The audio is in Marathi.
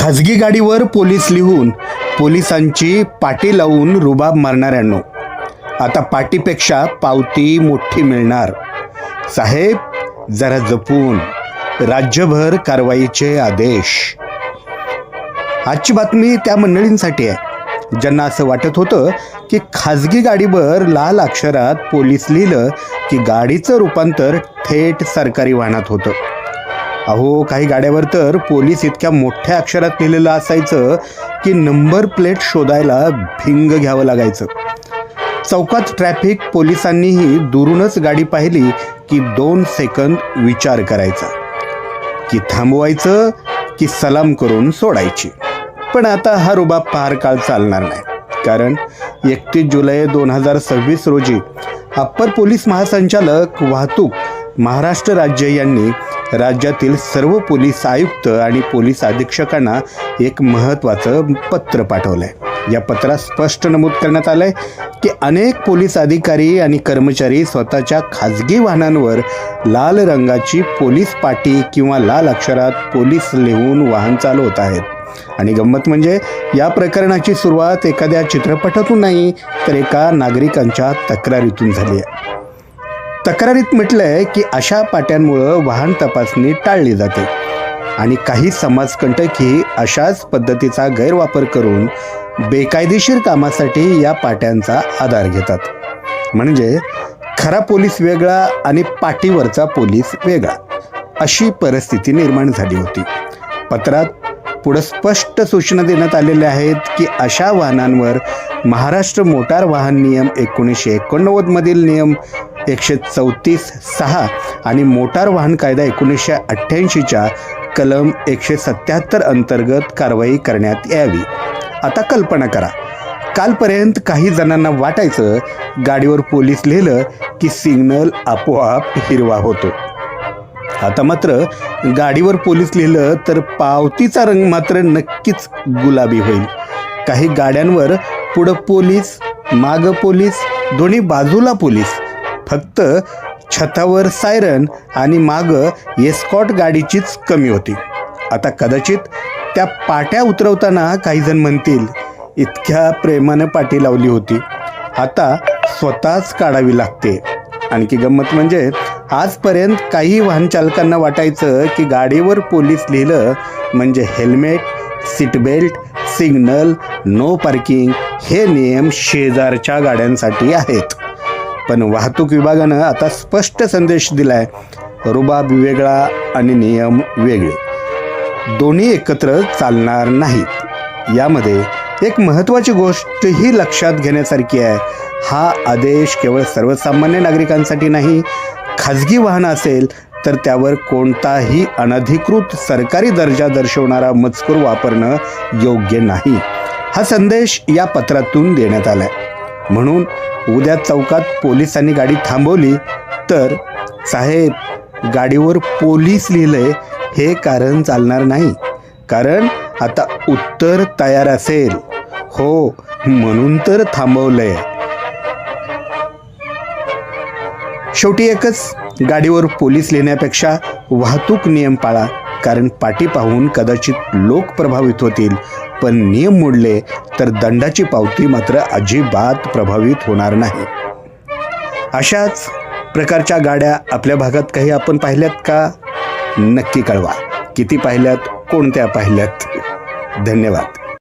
खाजगी गाडीवर पोलीस लिहून पोलिसांची पाटी लावून रुबाब मारणाऱ्यांनो, आता पाटीपेक्षा पावती मोठी मिळणार. साहेब जरा जपून, राज्यभर कारवाईचे आदेश. आजची बातमी त्या मंडळींसाठी आहे ज्यांना असं वाटत होतं की खाजगी गाडीवर लाल अक्षरात पोलीस लिहिलं की गाडीचं रूपांतर थेट सरकारी वाहनात होतं. अहो, काही गाड्यावर तर पोलीस इतक्या मोठ्या अक्षरात लिहिलेलं असायचं की नंबर प्लेट शोधायला भिंग घ्यावं लागायचं. चौकात ट्रॅफिक पोलिसांनीही दुरूनच गाडी पाहिली की 2 सेकंद विचार करायचा की थांबवायचं की सलाम करून सोडायची. पण आता हा रुबाब फार काळ चालणार नाही, कारण 31 जुलै 2026 रोजी अप्पर पोलीस महासंचालक वाहतूक महाराष्ट्र राज्य यांनी राज्यातील सर्व पोलीस आयुक्त आणि पोलीस अधीक्षकांना एक महत्त्वाचं पत्र पाठवलं आहे. या पत्रात स्पष्ट नमूद करण्यात आलं आहे की अनेक पोलीस अधिकारी आणि कर्मचारी स्वतःच्या खाजगी वाहनांवर लाल रंगाची पोलीस पाटी किंवा लाल अक्षरात पोलीस लिहून वाहन चालवत आहेत. आणि गंमत म्हणजे या प्रकरणाची सुरुवात एखाद्या चित्रपटातून नाही, तर एका नागरिकांच्या तक्रारीतून झाली आहे. तक्रारीत म्हटलंय की अशा पाट्यांमुळं वाहन तपासणी टाळली जाते आणि काही समाजकंटकही अशाच पद्धतीचा गैरवापर करून बेकायदेशीर कामासाठी या पाट्यांचा आधार घेतात. म्हणजे खरा पोलीस वेगळा आणि पाटीवरचा पोलीस वेगळा, अशी परिस्थिती निर्माण झाली होती. पत्रात पुढे स्पष्ट सूचना देण्यात आलेल्या आहेत की अशा वाहनांवर महाराष्ट्र मोटार वाहन नियम 1989 मधील नियम 134(6) आणि मोटार वाहन कायदा 1988च्या कलम 177 अंतर्गत कारवाई करण्यात यावी. आता कल्पना करा, कालपर्यंत काही जणांना वाटायचं गाडीवर पोलीस लिहिलं की सिग्नल आपोआप हिरवा होतो. आता मात्र गाडीवर पोलीस लिहिलं तर पावतीचा रंग मात्र नक्कीच गुलाबी होईल. काही गाड्यांवर पुढं पोलीस, मागं पोलीस, दोन्ही बाजूला पोलीस, फक्त छतावर सायरन आणि मागं एस्कॉर्ट गाडीचीच कमी होती. आता कदाचित त्या पाट्या उतरवताना काही जण म्हणतील, इतक्या प्रेमानं पाटी लावली होती, आता स्वतःच काढावी लागते. आणखी गंमत म्हणजे आजपर्यंत काही वाहन चालकांना वाटायचं की गाडीवर पोलीस लिहिलं म्हणजे helmet, seat belt, signal, no parking हे नियम शेजारच्या गाड्यांसाठी आहेत. पण वाहतूक विभागानं आता स्पष्ट संदेश दिलाय, रुबाब वेगळा आणि नियम वेगळे, दोन्ही एकत्र चालणार नाहीत. यामध्ये एक महत्त्वाची गोष्ट ही लक्षात घेण्यासारखी आहे, हा आदेश केवळ सर्वसामान्य नागरिकांसाठी नाही. खाजगी वाहन असेल तर त्यावर कोणताही अनधिकृत सरकारी दर्जा दर्शवणारा मजकूर वापरणं योग्य नाही, हा संदेश या पत्रातून देण्यात आलाय. म्हणून उद्या चौकात पोलिसांनी गाडी थांबवली तर साहेब गाडीवर पोलीस लिहिलंय हे कारण चालणार नाही, कारण आता उत्तर तयार असेल. हो, म्हणून तर थांबवलंय. शेवटी एकच, गाडीवर पोलीस लिहिण्यापेक्षा वाहतूक नियम पाळा, कारण पाटी पाहून कदाचित लोक प्रभावित होतील, पण नियम मोडले तर दंडाची पावती मात्र अजिबात प्रभावित होणार नाही. अशाच प्रकारच्या गाड्या आपल्या भागात काही आपण पाहिल्यात का? नक्की कळवा. किती पाहिल्यात, कोणत्या पाहिल्यात? धन्यवाद.